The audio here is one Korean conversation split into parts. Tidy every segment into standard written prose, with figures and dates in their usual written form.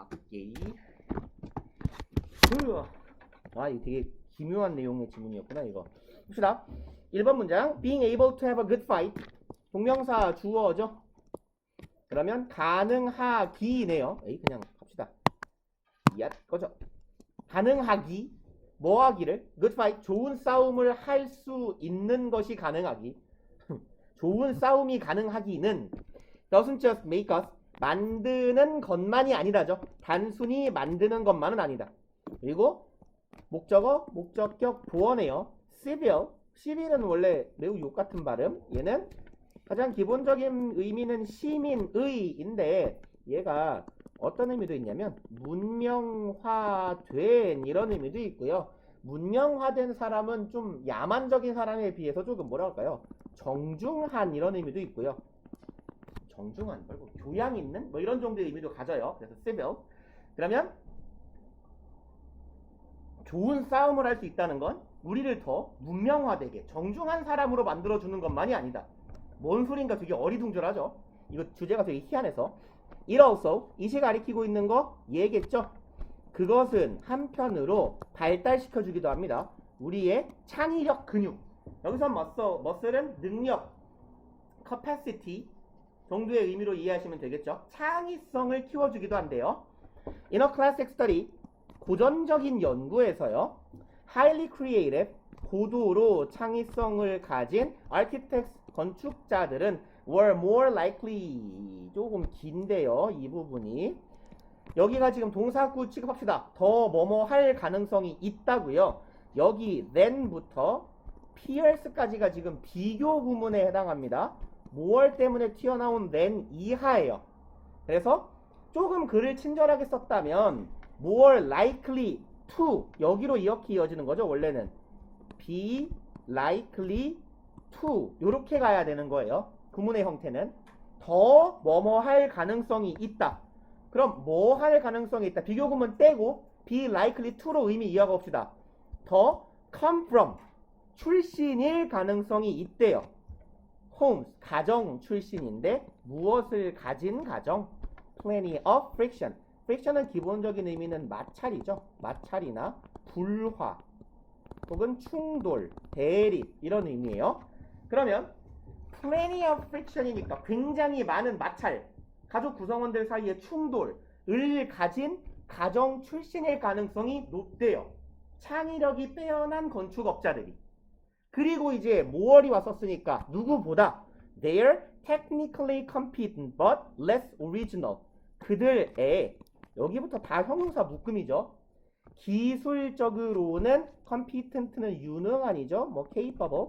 오케이. 아, 이거 되게 기묘한 내용의 지문이었구나, 이거. 봅시다. 1번 문장. Being able to have a good fight. 동명사 주어죠. 그러면 가능하기네요. 에이, 그냥 합시다. 야, 꺼져. 가능하기. 뭐 하기를? good fight. 좋은 싸움을 할 수 있는 것이 가능하기. 좋은 싸움이 가능하기는 doesn't just make us. 만드는 것만이 아니다죠. 단순히 만드는 것만은 아니다. 그리고 목적어, 목적격 보어네요. civil. civil은 원래 매우 욕 같은 발음. 얘는 가장 기본적인 의미는 시민의인데 얘가 어떤 의미도 있냐면 문명화된 이런 의미도 있고요. 문명화된 사람은 좀 야만적인 사람에 비해서 조금 뭐라 할까요? 정중한 이런 의미도 있고요. 정중한, 뭐 교양 있는 뭐 이런 정도의 의미도 가져요. 그래서 civil. 그러면 좋은 싸움을 할 수 있다는 건 우리를 더 문명화되게 정중한 사람으로 만들어주는 것만이 아니다. 뭔 소린가 되게 어리둥절하죠. 이거 주제가 되게 희한해서 it also, 이시 가리키고 있는 거 얘겠죠. 그것은 한편으로 발달시켜주기도 합니다. 우리의 창의력 근육. 여기서 muscle은 능력, capacity 정도의 의미로 이해하시면 되겠죠. 창의성을 키워주기도 한대요. In a classic study, 고전적인 연구에서요. highly creative, 고도로 창의성을 가진 architects, 건축자들은 were more likely, 조금 긴데요. 이 부분이. 여기가 지금 동사구 취급합시다. 더 뭐뭐 할 가능성이 있다고요. 여기 then부터 pierce까지가 지금 비교 구문에 해당합니다. more 때문에 튀어나온 than 이하예요. 그래서 조금 글을 친절하게 썼다면 more likely to 여기로 이렇게 이어지는 거죠. 원래는 be likely to 이렇게 가야 되는 거예요. 구문의 형태는 더 뭐뭐 할 가능성이 있다. 그럼 뭐 할 가능성이 있다. 비교 구문 떼고 be likely to로 의미 이어가 봅시다. 더 come from 출신일 가능성이 있대요. homes 가정 출신인데 무엇을 가진 가정? plenty of friction. friction은 기본적인 의미는 마찰이죠. 마찰이나 불화 혹은 충돌, 대립 이런 의미예요. 그러면 plenty of friction이니까 굉장히 많은 마찰, 가족 구성원들 사이의 충돌을 가진 가정 출신일 가능성이 높대요. 창의력이 빼어난 건축업자들이. 그리고 이제 more이 왔었으니까 누구보다 they're technically competent but less original. 그들의 여기부터 다 형용사 묶음이죠. 기술적으로는 competent는 유능한이죠. 뭐 capable.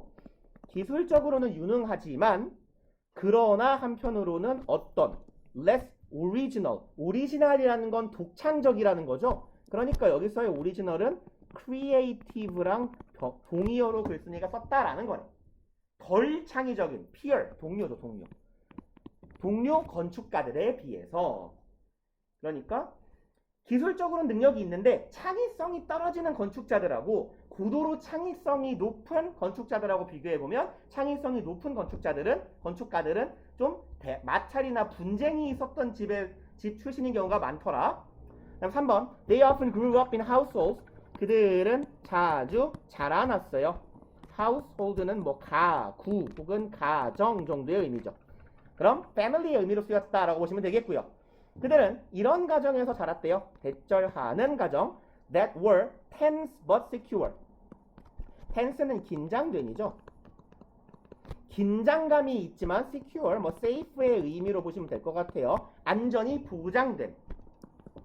기술적으로는 유능하지만 그러나 한편으로는 어떤 less original. 오리지널이라는 건 독창적이라는 거죠. 그러니까 여기서의 오리지널은 creative랑 동의어로 글쓴이가 썼다라는 거네. 덜 창의적인 peer, 동료죠. 동료 건축가들에 비해서. 그러니까 기술적으로는 능력이 있는데 창의성이 떨어지는 건축자들하고 고도로 창의성이 높은 건축자들하고 비교해보면 창의성이 높은 건축가들은 좀 마찰이나 분쟁이 있었던 집 출신인 경우가 많더라. 그다음 3번 They often grew up in households. 그들은 자주 자라났어요. household는 뭐 가구 혹은 가정 정도의 의미죠. 그럼 family의 의미로 쓰였다라고 보시면 되겠고요. 그들은 이런 가정에서 자랐대요. 대절하는 가정. That were tense but secure. tense는 긴장된이죠. 긴장감이 있지만 secure, 뭐 safe의 의미로 보시면 될 것 같아요. 안전이 보장된.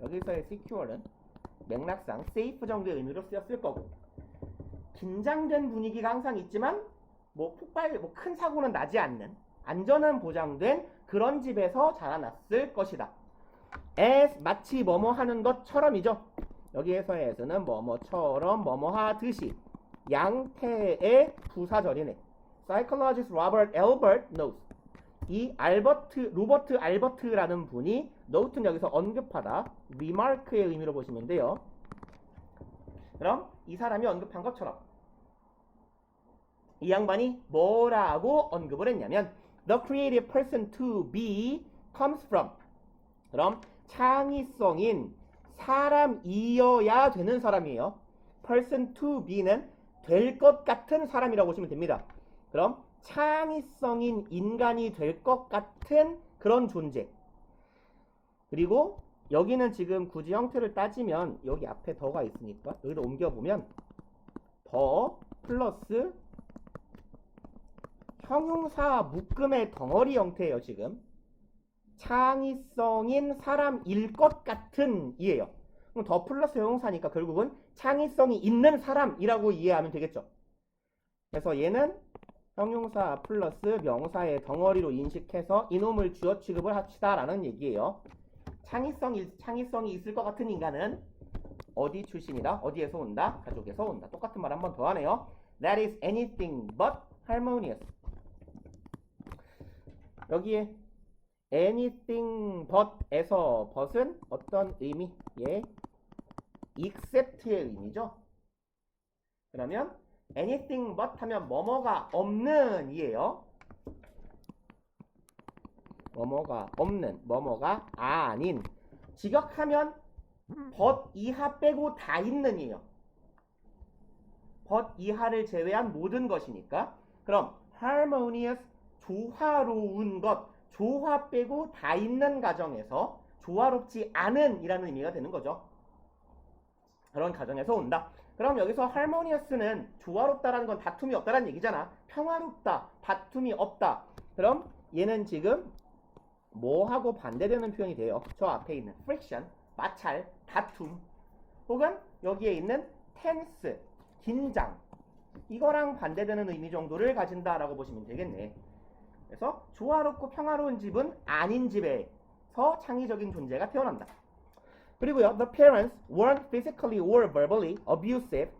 여기서의 secure는 맥락상 safe 정도의 의미로 쓰였을 거고. 긴장된 분위기가 항상 있지만 뭐 폭발, 뭐 큰 사고는 나지 않는 안전은 보장된 그런 집에서 자라났을 것이다. as 마치 뭐뭐 하는 것처럼이죠. 여기에서의 as는 뭐뭐처럼 뭐뭐 하듯이 양태의 부사절이네. Psychologist Robert Albert knows. 이 로버트 알버트라는 분이 note는 여기서 언급하다, remark의 의미로 보시면 돼요. 그럼 이 사람이 언급한 것처럼 이 양반이 뭐라고 언급을 했냐면 The creative person to be comes from. 그럼 창의성인 사람이어야 되는 사람이에요. person to be는 될 것 같은 사람이라고 보시면 됩니다. 그럼 창의성인 인간이 될 것 같은 그런 존재. 그리고 여기는 지금 굳이 형태를 따지면 여기 앞에 더가 있으니까 여기다 옮겨보면 더 플러스 형용사 묶음의 덩어리 형태예요. 지금 창의성인 사람일 것 같은 이에요. 그럼 더 플러스 형용사니까 결국은 창의성이 있는 사람이라고 이해하면 되겠죠. 그래서 얘는 형용사 플러스 명사의 덩어리로 인식해서 이놈을 주어 취급을 합시다 라는 얘기예요. 창의성이 있을 것 같은 인간은 어디 출신이다? 어디에서 온다? 가족에서 온다. 똑같은 말 한 번 더 하네요. That is anything but harmonious. 여기에 anything but에서 but은 어떤 의미? 예, except의 의미죠. 그러면 anything but 하면 뭐뭐가 없는 이에요. 뭐뭐가 없는, 뭐뭐가 아닌. 직역하면 but 이하 빼고 다 있는 이에요. but 이하를 제외한 모든 것이니까. 그럼 harmonious, 조화로운 것, 조화 빼고 다 있는 가정에서 조화롭지 않은 이라는 의미가 되는 거죠. 그런 가정에서 온다. 그럼 여기서 harmonious는 조화롭다라는 건 다툼이 없다라는 얘기잖아. 평화롭다, 다툼이 없다. 그럼 얘는 지금 뭐하고 반대되는 표현이 돼요? 저 앞에 있는 friction, 마찰, 다툼, 혹은 여기에 있는 tense, 긴장, 이거랑 반대되는 의미 정도를 가진다라고 보시면 되겠네. 그래서 조화롭고 평화로운 집은 아닌 집에서 창의적인 존재가 태어난다. 그리고요, the parents weren't physically or verbally abusive.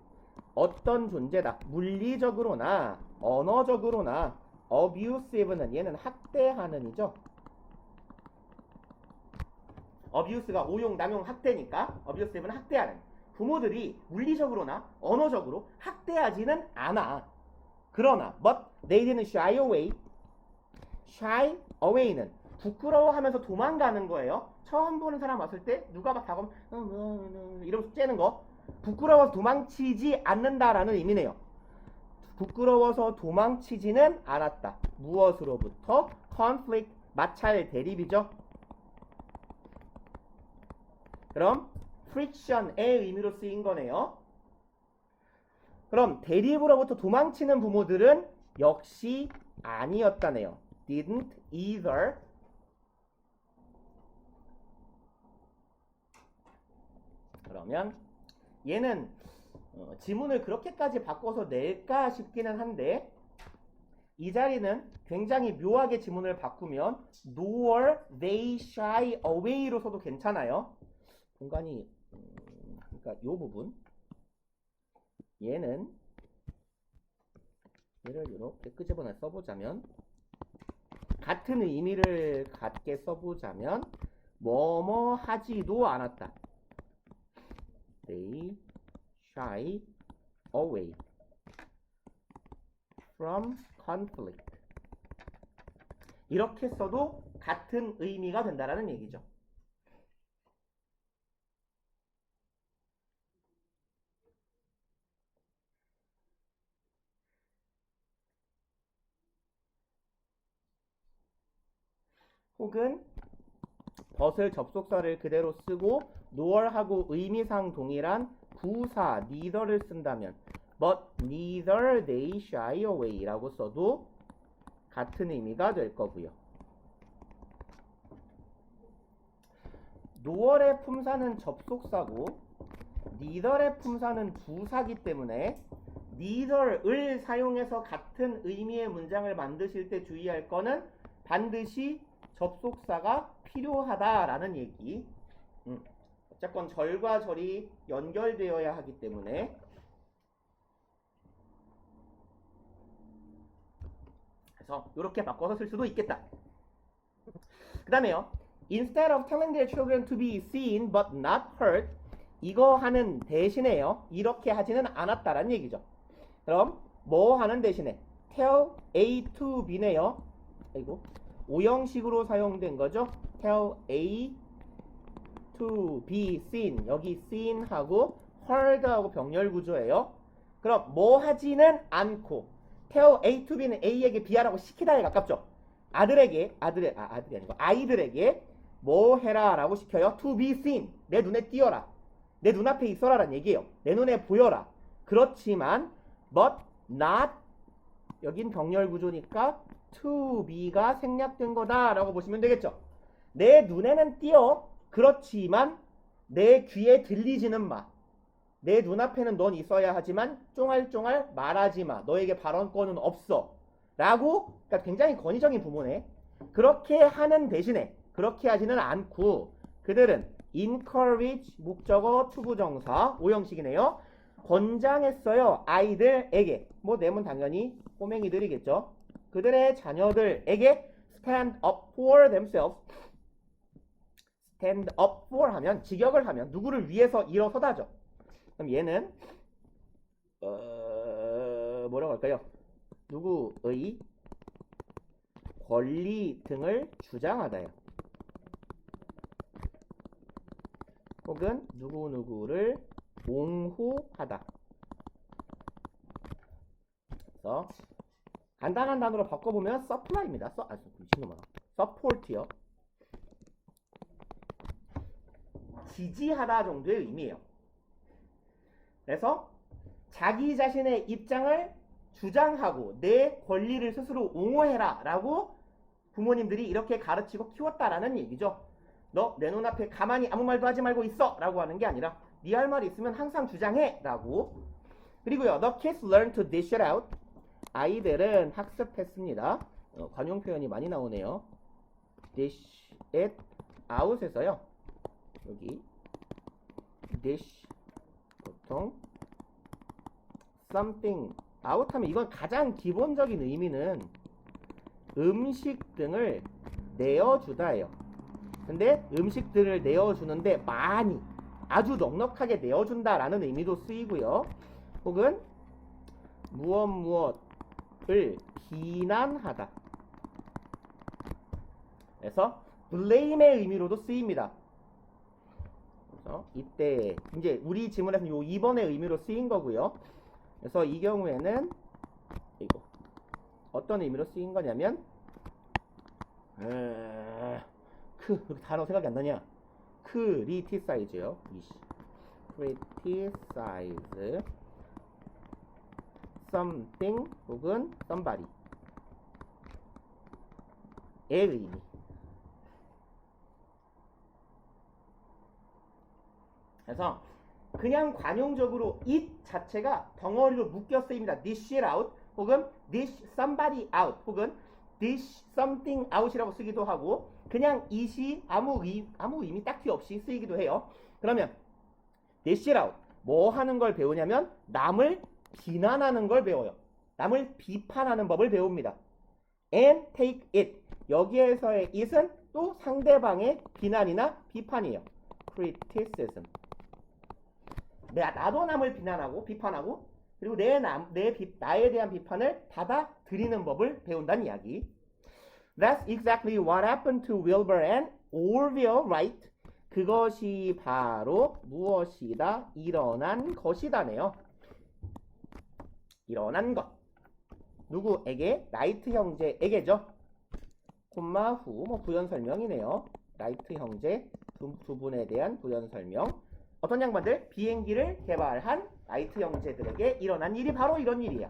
어떤 존재다. 물리적으로나 언어적으로나 abusive는 얘는 학대하는 이죠. abuse가 오용, 남용, 학대니까 abusive는 학대하는. 부모들이 물리적으로나 언어적으로 학대하지는 않아. 그러나 but they didn't shy away. shy away는 부끄러워하면서 도망가는 거예요. 처음 보는 사람 왔을 때 누가 막 다가오면 이러면서 째는 거. 부끄러워서 도망치지 않는다라는 의미네요. 부끄러워서 도망치지는 않았다. 무엇으로부터? conflict, 마찰, 대립이죠. 그럼 friction의 의미로 쓰인 거네요. 그럼 대립으로부터 도망치는 부모들은 역시 아니었다네요. didn't either. 그러면 얘는 지문을 그렇게까지 바꿔서 낼까 싶기는 한데 이 자리는 굉장히 묘하게 지문을 바꾸면 nor they shy away로 써도 괜찮아요. 공간이 그러니까 이 부분 얘를 이렇게 끄집어내 써보자면 같은 의미를 갖게 써보자면 뭐뭐 하지도 않았다. They shy away from conflict. 이렇게 써도 같은 의미가 된다라는 얘기죠. 혹은 벗을 접속사를 그대로 쓰고 nor하고 의미상 동일한 부사 neither를 쓴다면 but neither they shy away 라고 써도 같은 의미가 될 거고요. nor의 품사는 접속사고 neither의 품사는 부사기 때문에 neither을 사용해서 같은 의미의 문장을 만드실 때 주의할 거는 반드시 접속사가 필요하다라는 얘기. 어쨌건 절과 절이 연결되어야 하기 때문에 그래서 이렇게 바꿔서 쓸 수도 있겠다. 그 다음에요. Instead of telling their children to be seen but not heard, 이거 하는 대신에요. 이렇게 하지는 않았다라는 얘기죠. 그럼 뭐 하는 대신에 tell A to B네요. 아이고 오형식으로 사용된 거죠. tell A to be seen. 여기 seen하고 heard하고 병렬 구조예요. 그럼 뭐 하지는 않고 tell A to B는 A에게 B하라고 시키다에 가깝죠. 아들이 아니고 아이들에게 뭐 해라 라고 시켜요. to be seen. 내 눈에 띄어라. 내 눈앞에 있어라 라는 얘기예요. 내 눈에 보여라. 그렇지만 but not 여긴 병렬 구조니까 to be가 생략된 거다 라고 보시면 되겠죠. 내 눈에는 띄어. 그렇지만 내 귀에 들리지는 마. 내 눈앞에는 넌 있어야 하지만 쫑알쫑알 말하지 마. 너에게 발언권은 없어. 라고 그러니까 굉장히 권위적인 부모네. 그렇게 하는 대신에 그렇게 하지는 않고 그들은 encourage 목적어 투부정사 오형식이네요. 권장했어요. 아이들에게. 뭐 내면 당연히 꼬맹이들이겠죠. 그들의 자녀들에게 stand up for themselves. stand up for 하면 직역을 하면 누구를 위해서 일어서다죠. 그럼 얘는 뭐라고 할까요? 누구의 권리 등을 주장하다요. 혹은 누구누구를 옹호하다. 그래서 간단한 단어로 바꿔보면 supply입니다. 미친놈아. support요. 지지하다 정도의 의미예요. 그래서 자기 자신의 입장을 주장하고 내 권리를 스스로 옹호해라 라고 부모님들이 이렇게 가르치고 키웠다라는 얘기죠. 너 내 눈앞에 가만히 아무 말도 하지 말고 있어 라고 하는 게 아니라 네 할 말이 있으면 항상 주장해 라고. 그리고요, the kids learn to dish it out. 아이들은 학습했습니다. 관용 표현이 많이 나오네요. dish it out에서요, 여기 dish 보통 something out 하면 이건 가장 기본적인 의미는 음식 등을 내어주다예요. 근데 음식들을 내어주는데 많이 아주 넉넉하게 내어준다라는 의미도 쓰이고요. 혹은 무엇을 비난하다. 그래서 blame의 의미로도 쓰입니다. 그래서 이때 이제 우리 지문에서는 요 2번의 의미로 쓰인 거고요. 그래서 이 경우에는 이거 어떤 의미로 쓰인 거냐면 단어 생각이 안 나냐? criticize요. criticize something 혹은 somebody의 의미. 그래서 그냥 관용적으로 it 자체가 덩어리로 묶여 쓰입니다. dish it out 혹은 dish somebody out 혹은 dish something out이라고 쓰기도 하고 그냥 it이 아무 의미 딱히 없이 쓰이기도 해요. 그러면 dish it out 뭐 하는 걸 배우냐면 남을 비난하는 걸 배워요. 남을 비판하는 법을 배웁니다. and take it 여기에서의 it은 또 상대방의 비난이나 비판이에요. criticism 나도 남을 비난하고 비판하고 그리고 나에 대한 비판을 받아들이는 법을 배운다는 이야기. That's exactly what happened to Wilbur and Orville Wright. 그것이 바로 무엇이다? 일어난 것이다네요. 일어난 것. 누구에게? 라이트 형제에게죠. 콤마 후 부연 설명이네요. 라이트 형제 두 분에 대한 부연 설명. 어떤 양반들? 비행기를 개발한 라이트 형제들에게 일어난 일이 바로 이런 일이야.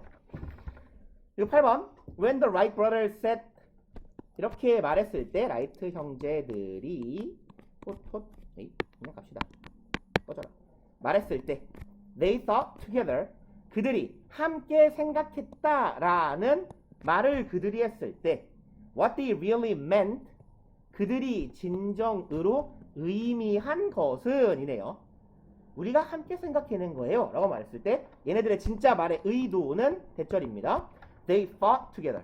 그리고 8번 When the Wright brothers said 이렇게 말했을 때 라이트 형제들이 그냥 갑시다. 꺼져라. 말했을 때 They thought together 그들이 함께 생각했다라는 말을 그들이 했을 때 What they really meant 그들이 진정으로 의미한 것은 이네요. 우리가 함께 생각해낸 거예요 라고 말했을 때 얘네들의 진짜 말의 의도는 대절입니다. They fought together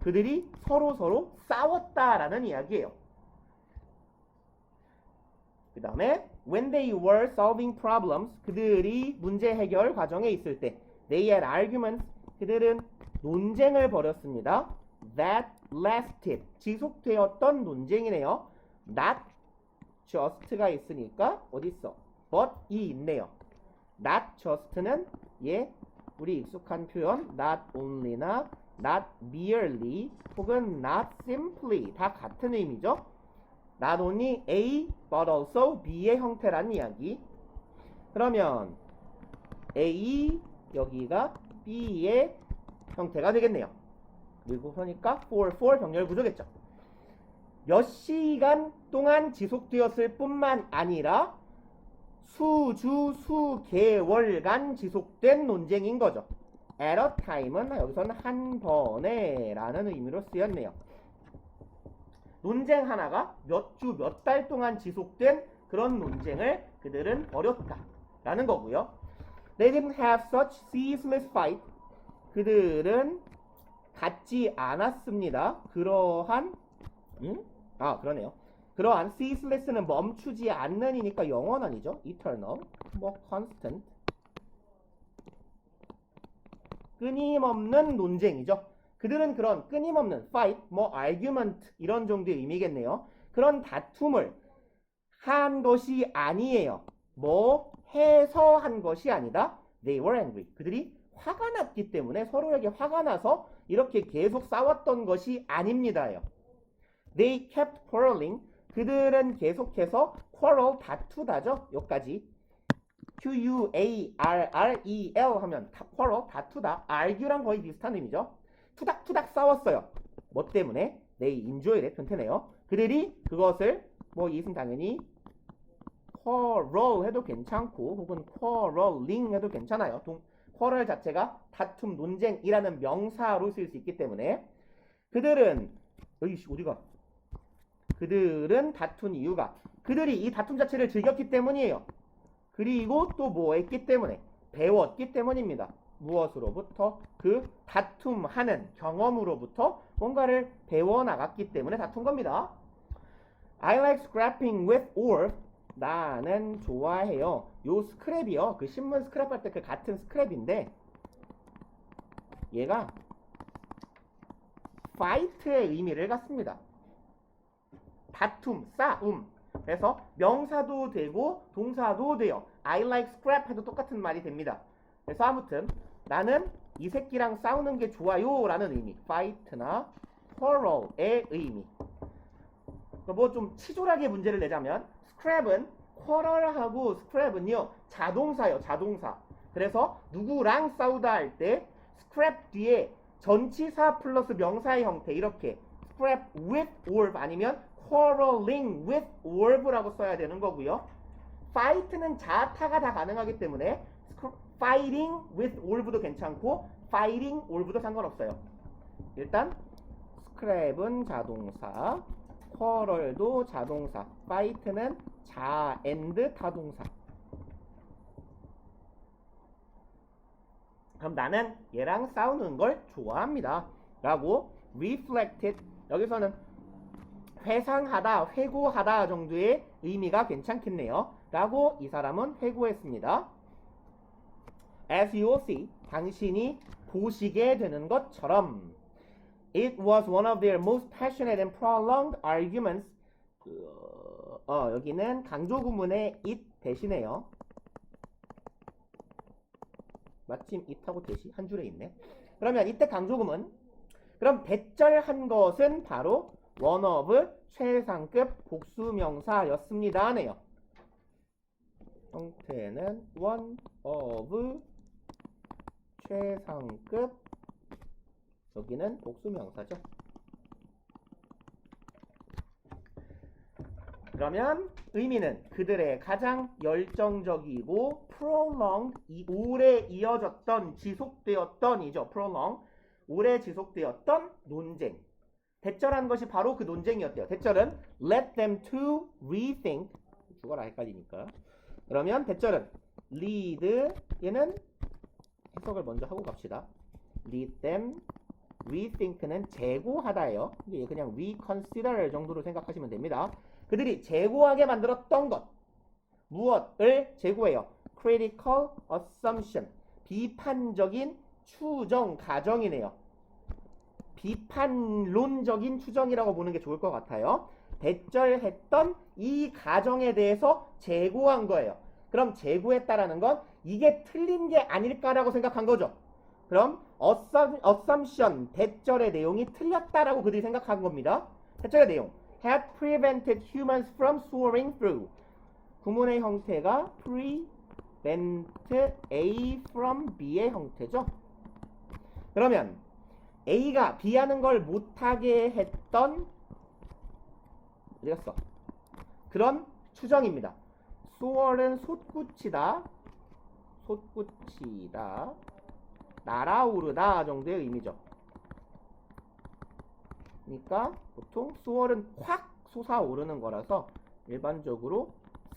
그들이 서로 싸웠다라는 이야기예요. 그 다음에 When they were solving problems 그들이 문제 해결 과정에 있을 때 They had arguments 그들은 논쟁을 벌였습니다. That lasted 지속되었던 논쟁이네요. Not just가 있으니까 어디 있어? but이 있네요. not just는 우리 익숙한 표현 not only나 not merely 혹은 not simply 다 같은 의미죠. not only A but also B의 형태란 이야기. 그러면 A 여기가 B의 형태가 되겠네요. 그리고 그러니까 for 병렬 구조겠죠. 몇 시간 동안 지속되었을 뿐만 아니라 수주 수개월간 지속된 논쟁인 거죠. at a time은 여기서는 한 번에 라는 의미로 쓰였네요. 논쟁 하나가 몇 주 몇 달 동안 지속된 그런 논쟁을 그들은 벌였다 라는 거고요. They didn't have such ceaseless fight. 그들은 갖지 않았습니다. 그러한 그러네요. 그러한 ceaseless는 멈추지 않는이니까 영원한이죠. eternal, constant. 끊임없는 논쟁이죠. 그들은 그런 끊임없는 fight, argument 이런 정도의 의미겠네요. 그런 다툼을 한 것이 아니에요. 해서 한 것이 아니다. They were angry. 그들이 화가 났기 때문에 서로에게 화가 나서 이렇게 계속 싸웠던 것이 아닙니다요. They kept quarreling. 그들은 계속해서 quarrel 다투다죠. 여기까지. Q-U-A-R-R-E-L 하면 quarrel 다투다. argue랑 거의 비슷한 의미죠. 투닥투닥 싸웠어요. 뭐 때문에? They enjoyed 변태네요. 그들이 그것을 이것은 당연히 quarrel 해도 괜찮고 혹은 quarreling 해도 괜찮아요. quarrel 자체가 다툼, 논쟁이라는 명사로 쓸 수 있기 때문에 그들은 어디가? 그들은 다툰 이유가 그들이 이 다툼 자체를 즐겼기 때문이에요. 그리고 또 뭐 했기 때문에? 배웠기 때문입니다. 무엇으로부터? 그 다툼하는 경험으로부터 뭔가를 배워나갔기 때문에 다툰 겁니다. I like scrapping with ore. 나는 좋아해요. 요 스크랩이요. 그 신문 스크랩할 때 그 같은 스크랩인데 얘가 fight의 의미를 갖습니다. 다툼, 싸움. 그래서 명사도 되고 동사도 돼요. I like scrap 해도 똑같은 말이 됩니다. 그래서 아무튼 나는 이 새끼랑 싸우는 게 좋아요 라는 의미. fight나 quarrel의 의미. 좀 치졸하게 문제를 내자면 scrap은 quarrel하고 scrap은요 자동사요. 자동사. 그래서 누구랑 싸우다 할 때 scrap 뒤에 전치사 플러스 명사의 형태 이렇게 scrap with orb 아니면 quarreling with orb라고 써야 되는 거고요. fight는 자타가 다 가능하기 때문에 fighting with orb도 괜찮고 fighting orb도 상관없어요. 일단 scrap은 자동사, quarrel도 자동사, fight는 자 and 타동사. 그럼 나는 얘랑 싸우는 걸 좋아합니다 라고 reflected. 여기서는 회상하다, 회고하다 정도의 의미가 괜찮겠네요 라고 이 사람은 회고했습니다. As you will see, 당신이 보시게 되는 것처럼 It was one of their most passionate and prolonged arguments. 여기는 강조 구문에 it 대신에요. 마침 it하고 대시 한 줄에 있네. 그러면 이때 강조 구문. 그럼 대절한 것은 바로 one of 최상급 복수명사였습니다 하네요. 형태는 one of 최상급, 여기는 복수명사죠. 그러면 의미는 그들의 가장 열정적이고 prolonged, 오래 이어졌던, 지속되었던 이죠. prolong, 오래 지속되었던 논쟁. 대절한 것이 바로 그 논쟁이었대요. 대절은 let them to rethink. 죽어라 헷갈리니까. 그러면 대절은 lead, 얘는 해석을 먼저 하고 갑시다. lead them, rethink는 재고하다예요. 이게 그냥 reconsider 정도로 생각하시면 됩니다. 그들이 재고하게 만들었던 것. 무엇을 재고해요? critical assumption, 비판적인 추정 가정이네요. 비판론적인 추정이라고 보는 게 좋을 것 같아요. 대절했던 이 가정에 대해서 재고한 거예요. 그럼 재고했다라는 건 이게 틀린 게 아닐까라고 생각한 거죠. 그럼 assumption 대절의 내용이 틀렸다라고 그들이 생각한 겁니다. 대절의 내용 had prevented humans from soaring through. 구문의 형태가 prevent A from B의 형태죠. 그러면 A가 B 하는 걸 못하게 했던 어디 갔어? 그런 추정입니다. soar은 솟구치다, 솟구치다, 날아오르다 정도의 의미죠. 그러니까 보통 soar은 확 솟아오르는 거라서 일반적으로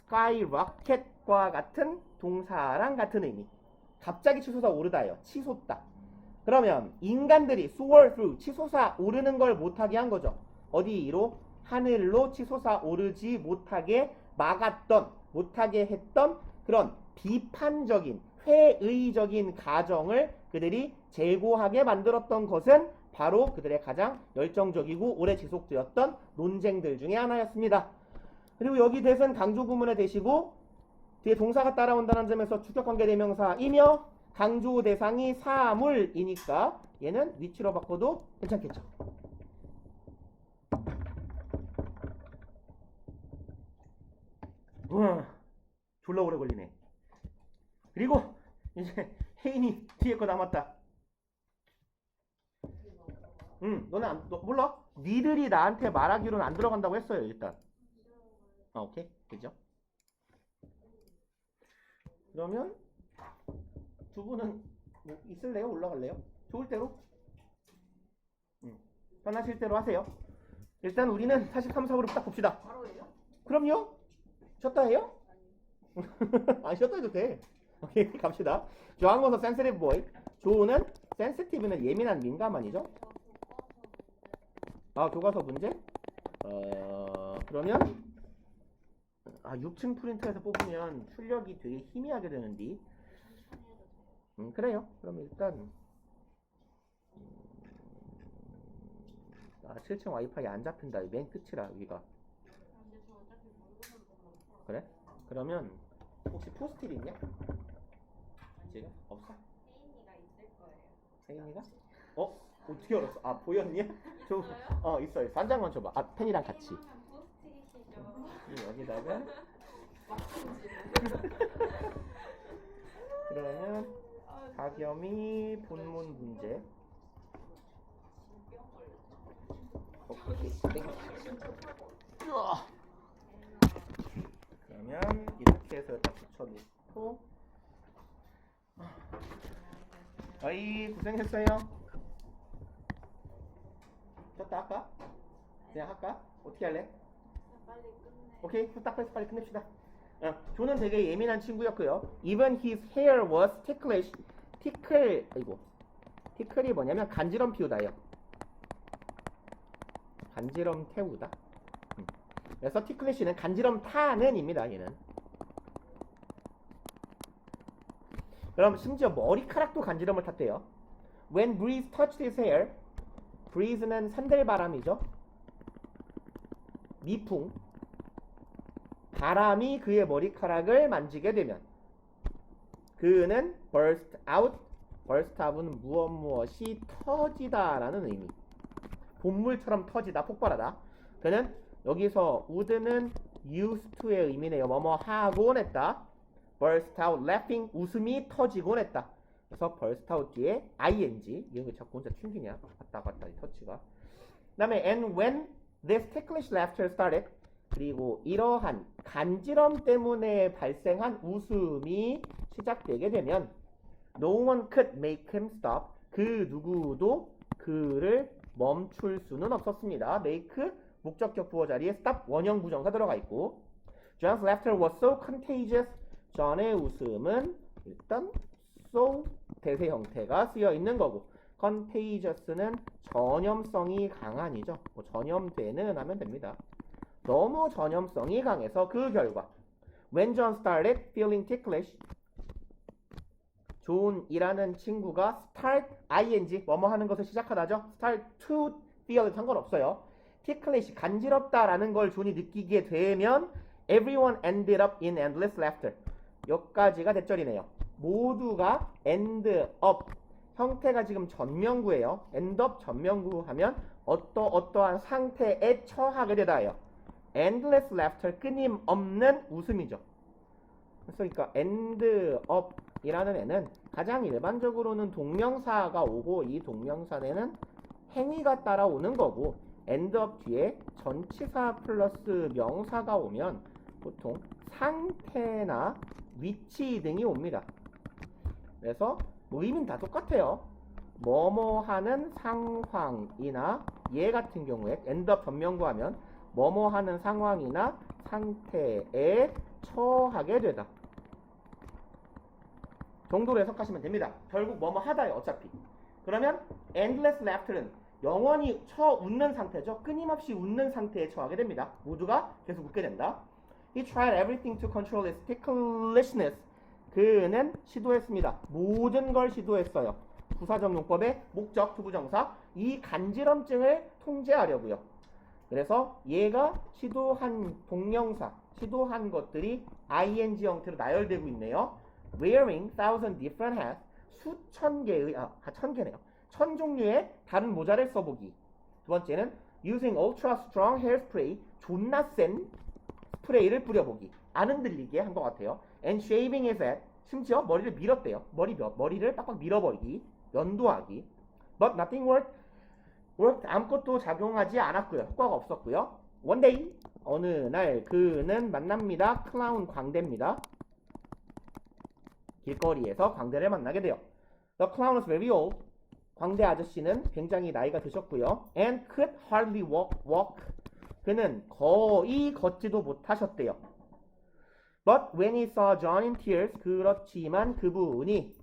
skyrocket과 같은 동사랑 같은 의미. 갑자기 치솟아 오르다예요. 치솟다. 그러면 인간들이 soar through, 치솟아 오르는 걸 못하게 한 거죠. 어디로? 하늘로 치솟아 오르지 못하게 막았던, 못하게 했던 그런 비판적인, 회의적인 가정을 그들이 재고하게 만들었던 것은 바로 그들의 가장 열정적이고 오래 지속되었던 논쟁들 중에 하나였습니다. 그리고 여기 대선 강조 구문에 대시고 뒤에 동사가 따라온다는 점에서 주격관계 대명사이며 강조 대상이 사물이니까 얘는 위치로 바꿔도 괜찮겠죠. 우와, 졸라 오래 걸리네. 그리고 이제 혜인이 뒤에 거 남았다. 너는 너 몰라? 니들이 나한테 말하기로는 안 들어간다고 했어요. 일단 오케이, 그죠? 그러면 두 분은 뭐 있을래요? 올라갈래요? 좋을 대로? 편하실 대로 하세요. 일단 우리는 43, 4부로 딱 봅시다. 바로 해요? 그럼요. 쉬었다 해요? 아니 쉬었다 해도 돼. 오케이, 갑시다. 조항모서 sensitive boy. 조는 sensitive는 예민한 민감한이죠. 교과서 문제? 그러면 6층 프린터에서 뽑으면 출력이 되게 희미하게 되는데 그래요. 그러면 일단 7층 와이파이 안 잡힌다. 맨 끝이라 여기가. 그래? 그러면 혹시 포스트잇 있냐? 지금? 없어? 혜인이가 있을 거예요. 혜인이가? 어떻게 알았어? 보였냐? 있어. 한 장만 줘봐. 펜이랑 같이. 포스트잇이죠. 여기다가 그러면 가겸이 본문 문제. 그러면 이렇게 해서 딱 붙여놓고 어이 고생했어요. 쳤다 할까? 그냥 할까? 어떻게 할래? 빨리 끝내. 오케이, 후딱해서 빨리 끝냅시다. 조는 되게 예민한 친구였고요. Even his hair was ticklish. 티클이 뭐냐면 간지럼 피우다예요. 간지럼 태우다. 그래서 티클리시는 간지럼 타는입니다. 얘는. 그럼 심지어 머리카락도 간지럼을 탔대요. When breeze touched his hair. breeze는 산들바람이죠. 미풍. 바람이 그의 머리카락을 만지게 되면 그는 burst out. burst out은 무엇이 터지다라는 의미. 본물처럼 터지다, 폭발하다. 그는 여기서 would는 used to의 의미네요. 뭐뭐 하곤 했다. burst out laughing, 웃음이 터지곤 했다. 그래서 burst out 뒤에 ing, 이런 거 자꾸 혼자 튕기냐? 왔다 갔다 이 터치가. 그 다음에 and when this ticklish laughter started, 그리고 이러한 간지럼 때문에 발생한 웃음이 시작되게 되면 no one could make him stop. 그 누구도 그를 멈출 수는 없었습니다. make 목적격 부호 자리에 stop 원형 부정사 들어가 있고 John's laughter was so contagious. 존의 웃음은 일단 so 대세 형태가 쓰여 있는 거고 contagious는 전염성이 강한이죠. 전염되는 하면 됩니다. 너무 전염성이 강해서 그 결과 when John started feeling ticklish. 존이라는 친구가 start ing 뭐뭐 하는 것을 시작하다죠. start to feel 상관없어요. ticklish 간지럽다라는 걸 존이 느끼게 되면 everyone ended up in endless laughter. 여기까지가 대절이네요. 모두가 end up 형태가 지금 전명구예요. end up 전명구 하면 어떠한 상태에 처하게 되다예요. endless laughter 끊임없는 웃음이죠. 그러니까 end up 이라는 애는 가장 일반적으로는 동명사가 오고 이 동명사에는 행위가 따라오는 거고 end up 뒤에 전치사 플러스 명사가 오면 보통 상태나 위치 등이 옵니다. 그래서 뭐 의미는 다 똑같아요. 뭐뭐 하는 상황이나 얘 같은 경우에 end up 전명구하면 뭐뭐 하는 상황이나 상태에 처하게 되다 정도로 해석하시면 됩니다. 결국 뭐뭐 하다예요. 어차피. 그러면 endless laughter는 영원히 웃는 상태죠. 끊임없이 웃는 상태에 처하게 됩니다. 모두가 계속 웃게 된다. He tried everything to control his ticklishness. 그는 시도했습니다. 모든 걸 시도했어요. 부사적 용법의 목적, 투부정사. 이 간지럼증을 통제하려고요. 그래서 얘가 시도한 동명사, 시도한 것들이 ing 형태로 나열되고 있네요. Wearing thousand different hats. 수천 개의, 천 개네요. 천 종류의 다른 모자를 써보기. 두 번째는 using ultra strong hairspray. 존나 센 스프레이를 뿌려보기. 안 흔들리게 한 것 같아요. And shaving his head. 심지어 머리를 밀었대요. 머리를 빡빡 밀어버리기. 면도하기. But nothing worked. 아무것도 작용하지 않았고요. 효과가 없었고요. One day. 어느 날 그는 만납니다. 클라운 광대입니다. 길거리에서 광대를 만나게 돼요. The clown was very old. 광대 아저씨는 굉장히 나이가 드셨고요. And could hardly walk. 그는 거의 걷지도 못하셨대요. But when he saw John in tears. 그렇지만 그분이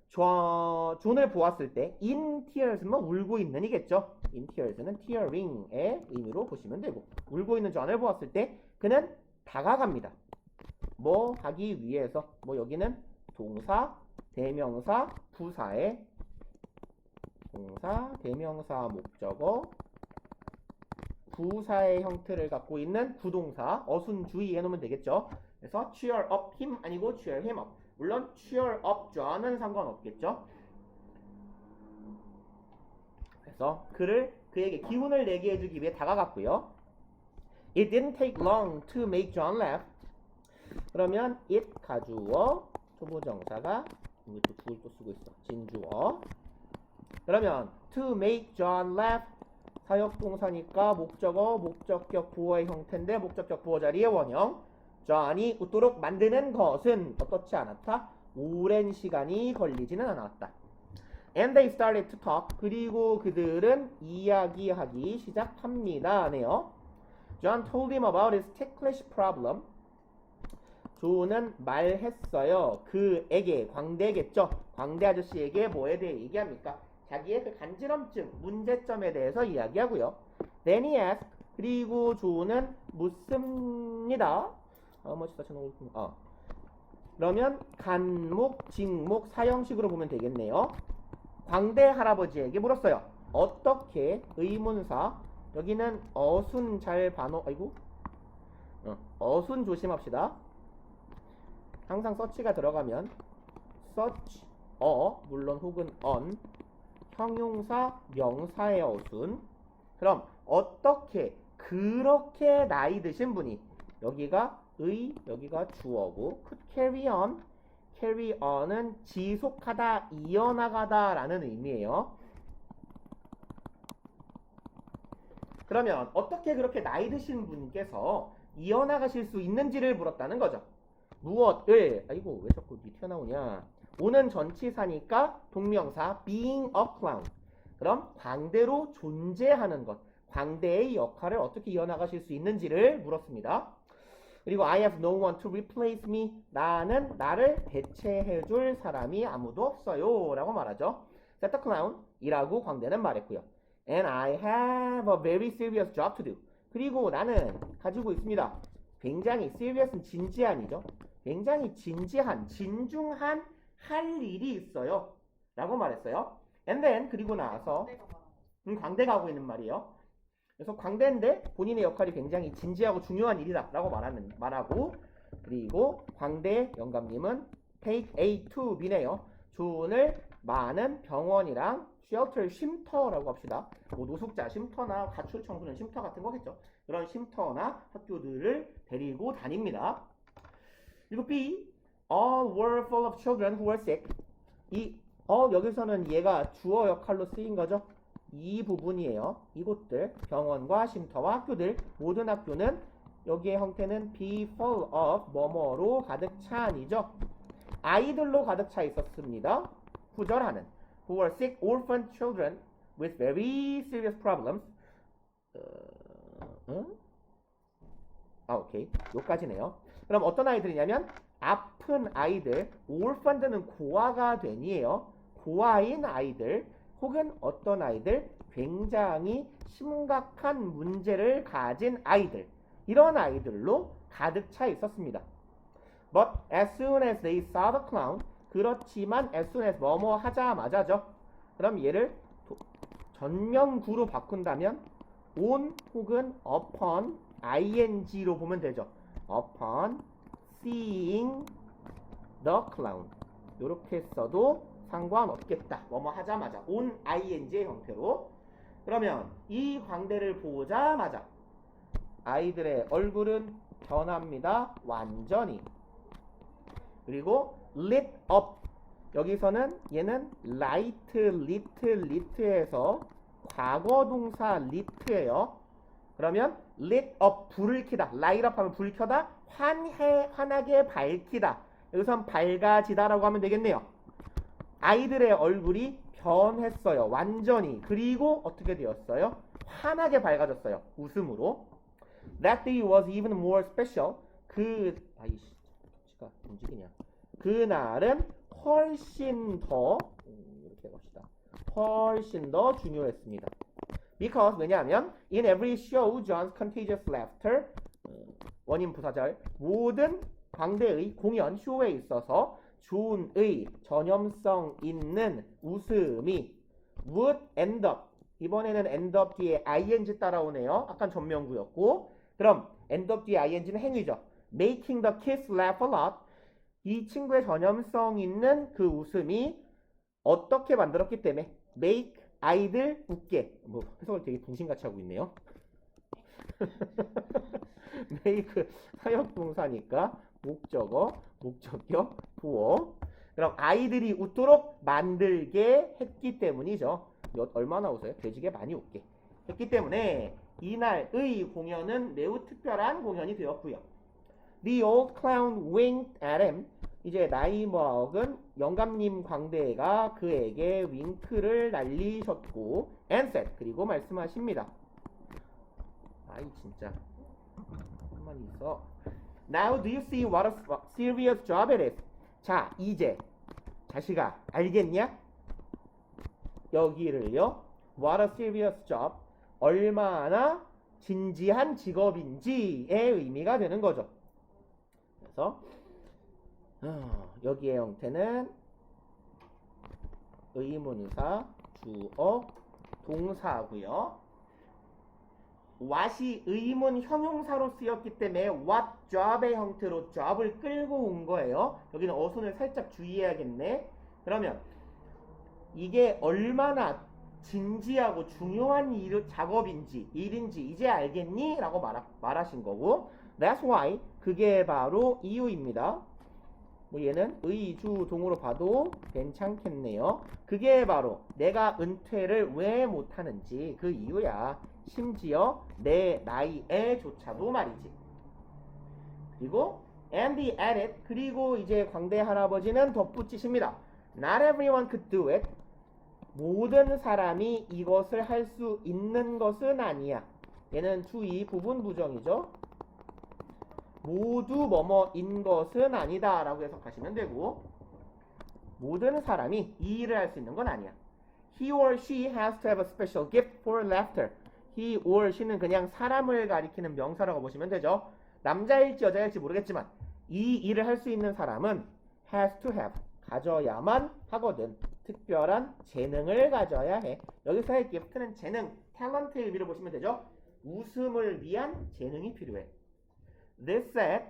존을 보았을 때 in tears는 울고 있는 이겠죠. in tears는 tearing의 의미로 보시면 되고 울고 있는 존을 보았을 때 그는 다가갑니다. 뭐 하기 위해서 뭐 여기는 동사, 대명사, 부사의 동사, 대명사, 목적어, 부사의 형태를 갖고 있는 부동사, 어순주의 해놓으면 되겠죠. 그래서 cheer up him 아니고 cheer him up. 물론 cheer up John은 상관없겠죠. 그래서 그에게 기운을 내게 해주기 위해 다가갔고요. It didn't take long to make John laugh. 그러면 it 가주어 투부정사가 여기 또 두를 또 쓰고 있어. 진주어. 그러면 to make John laugh 사역동사니까 목적어, 목적격 부어의 형태인데 목적격 부어 자리에 원형. John이 웃도록 만드는 것은 어떻지 않았다? 오랜 시간이 걸리지는 않았다. And they started to talk. 그리고 그들은 이야기하기 시작합니다. 네요. John told him about his ticklish problem. 존은 말했어요. 그에게, 광대겠죠. 광대 아저씨에게 뭐에 대해 얘기합니까? 자기의 그 간지럼증, 문제점에 대해서 이야기하고요. Then he asked. 그리고 존은 묻습니다. 그러면 간목, 직목, 사형식으로 보면 되겠네요. 광대 할아버지에게 물었어요. 어떻게 의문사. 여기는 어순 잘 반어. 어순 조심합시다. 항상 서치가 들어가면 search, 물론 혹은 on, 형용사, 명사의 어순. 그럼 어떻게 그렇게 나이 드신 분이 여기가 여기가 주어고 could carry on. carry on은 지속하다, 이어나가다 라는 의미예요. 그러면 어떻게 그렇게 나이 드신 분께서 이어나가실 수 있는지를 물었다는 거죠. 무엇을, 왜 자꾸 튀어나오냐. 오는 전치사니까 동명사 being a clown. 그럼 광대로 존재하는 것, 광대의 역할을 어떻게 이어나가실 수 있는지를 물었습니다. 그리고 I have no one to replace me. 나를 대체해줄 사람이 아무도 없어요 라고 말하죠. Said the clown 이라고 광대는 말했고요. And I have a very serious job to do. 그리고 나는 가지고 있습니다. 굉장히 serious은 진지한이죠. 굉장히 진중한 할 일이 있어요 라고 말했어요. And then 그리고 나서 광대가 하고 있는 말이에요. 그래서 광대인데 본인의 역할이 굉장히 진지하고 중요한 일이다라고 말하고 그리고 광대 영감님은 take A to B네요. 조은을 많은 병원이랑 쉘터 쉼터라고 합시다. 뭐 노숙자 쉼터나 가출 청소년 쉼터 같은 거겠죠. 그런 쉼터나 학교들을 데리고 다닙니다. 그리고 B, all were full of children who were sick. 여기서는 얘가 주어 역할로 쓰인 거죠. 이 부분이에요. 이곳들 병원과 쉼터와 학교들 모든 학교는 여기의 형태는 be full of 뭐뭐로 가득 찬이죠. 아이들로 가득 차 있었습니다. 구절하는 who were sick orphan children with very serious problems. 오케이. 요까지네요. 그럼 어떤 아이들이냐면 아픈 아이들, orphaned는 고아가 된이에요. 고아인 아이들 혹은 어떤 아이들 굉장히 심각한 문제를 가진 아이들 이런 아이들로 가득 차 있었습니다. But as soon as they saw the clown 그렇지만 as soon as 뭐뭐 하자마자죠. 그럼 얘를 전명구로 바꾼다면 on 혹은 upon ing로 보면 되죠. upon seeing the clown 이렇게 써도 상관없겠다. 뭐뭐 하자마자 on ing의 형태로. 그러면 이 광대를 보자마자 아이들의 얼굴은 변합니다. 완전히. 그리고 lit up 여기서는 얘는 light, lit에서 과거 동사 lit예요. 그러면 lit up 불을 켜다. light up 하면 불 켜다. 환하게 밝히다. 여기선 밝아지다라고 하면 되겠네요. 아이들의 얼굴이 변했어요. 완전히. 그리고 어떻게 되었어요? 환하게 밝아졌어요. 웃음으로. That day was even more special. 가 움직이냐. 그날은 훨씬 더 이렇게 해봅시다. 훨씬 더 중요했습니다. Because 왜냐하면 in every show John's contagious laughter 원인 부사절 모든 광대의 공연 쇼에 있어서 존의 전염성 있는 웃음이 would end up 이번에는 end up 뒤에 ing 따라오네요. 아까 전명구였고 그럼 end up 뒤에 ing는 행위죠. making the kids laugh a lot 이 친구의 전염성 있는 그 웃음이 어떻게 만들었기 때문에 make 아이들 웃게 뭐 해석을 되게 붕신같이 하고 있네요. make 사역동사니까 목적어, 목적격, 부어 그럼 아이들이 웃도록 만들게 했기 때문이죠. 얼마나 웃어요? 돼지게 많이 웃게 했기 때문에 이날의 공연은 매우 특별한 공연이 되었고요. The old clown winked at him. 이제 나이 먹은 영감님 광대가 그에게 윙크를 날리셨고 and said 그리고 말씀하십니다. 아이 진짜 가만히 있어. Now do you see what a serious job it is? 자 이제 자식아 알겠냐? 여기를요. What a serious job. 얼마나 진지한 직업인지의 의미가 되는 거죠. 그래서 여기의 형태는 의문사, 주어, 동사고요. what이 의문 형용사로 쓰였기 때문에 what job의 형태로 job을 끌고 온 거예요. 여기는 어순을 살짝 주의해야겠네. 그러면 이게 얼마나 진지하고 중요한 작업인지 일인지 이제 알겠니? 라고 말하신 거고 That's why 그게 바로 이유입니다. 뭐 얘는 의주동으로 봐도 괜찮겠네요. 그게 바로 내가 은퇴를 왜 못하는지 그 이유야. 심지어 내 나이에조차도 말이지. 그리고 and the added 그리고 이제 광대 할아버지는 덧붙이십니다. Not everyone could do it. 모든 사람이 이것을 할 수 있는 것은 아니야. 얘는 주의 부분 부정이죠. 모두 뭐뭐인 것은 아니다 라고 해석하시면 되고 모든 사람이 이 일을 할 수 있는 건 아니야. He or she has to have a special gift for laughter. He or she는 그냥 사람을 가리키는 명사라고 보시면 되죠. 남자일지 여자일지 모르겠지만 이 일을 할 수 있는 사람은 has to have 가져야만 하거든. 특별한 재능을 가져야 해. 여기서의 gift는 재능, 탤런트의 의미를 보시면 되죠. 웃음을 위한 재능이 필요해. This said,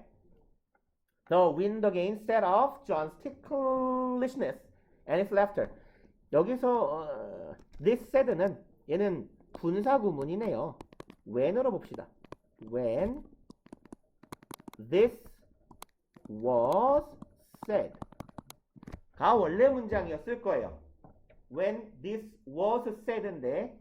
the wind again set off John's ticklishness and his laughter. 여기서 this said는 얘는 분사구문이네요. when으로 봅시다. When this was said. 가 원래 문장이었을 거예요. When this was said인데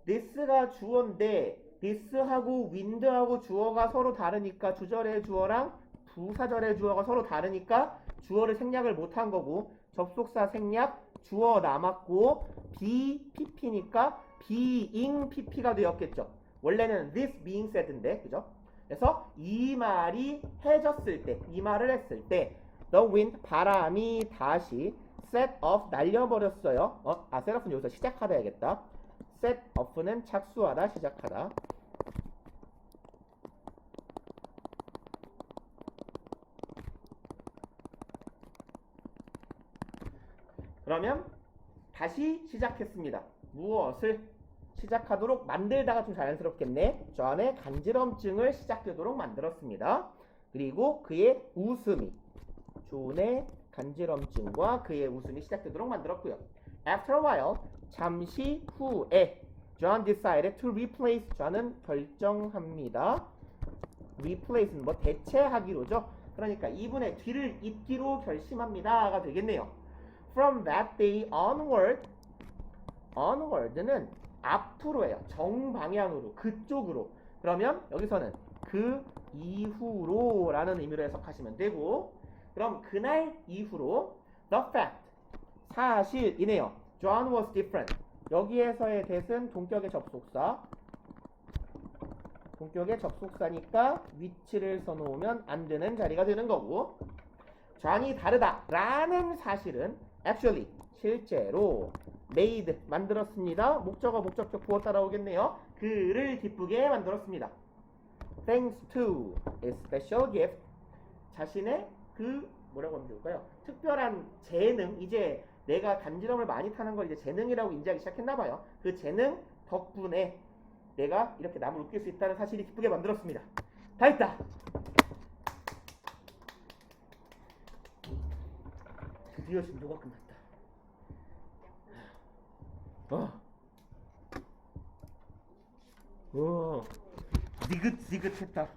this가 주어인데 this하고 wind하고 주어가 서로 다르니까 주절의 주어랑 부사절의 주어가 서로 다르니까 주어를 생략을 못한 거고 접속사 생략 주어 남았고 be pp니까 being pp가 되었겠죠. 원래는 this being said인데 그죠? 그래서 이 말이 해졌을 때 이 말을 했을 때 the wind 바람이 다시 set off 날려버렸어요. set off는 여기서 시작하다 해야겠다. set off는 착수하다 시작하다. 그러면 다시 시작했습니다. 무엇을 시작하도록 만들다가 좀 자연스럽겠네. 존의 간지럼증을 시작되도록 만들었습니다. 그리고 그의 웃음이 존의 간지럼증과 그의 웃음이 시작되도록 만들었고요. After a while, 잠시 후에 John decided to replace. 존은 결정합니다. replace는 뭐 대체하기로죠. 그러니까 이분의 뒤를 잇기로 결심합니다가 되겠네요. From that day onward, onward는 앞으로예요. 정방향으로, 그쪽으로. 그러면 여기서는 그 이후로 라는 의미로 해석하시면 되고, 그럼 그날 이후로 the fact, 사실이네요. John was different. 여기에서의 that은 동격의 접속사. 동격의 접속사니까 위치를 써놓으면 안 되는 자리가 되는 거고, John이 다르다 라는 사실은 actually, 실제로 made, 만들었습니다. 목적어, 목적격 부어 따라오겠네요. 그를 기쁘게 만들었습니다. Thanks to a special gift, 자신의 그 뭐라고 하면 좋을까요? 특별한 재능, 이제 내가 간지럼을 많이 타는 걸 이제 재능이라고 인지하기 시작했나봐요. 그 재능 덕분에 내가 이렇게 남을 웃길 수 있다는 사실이 기쁘게 만들었습니다. 다 했다! 드디어 진도가 끝났다. 니긋니긋했다.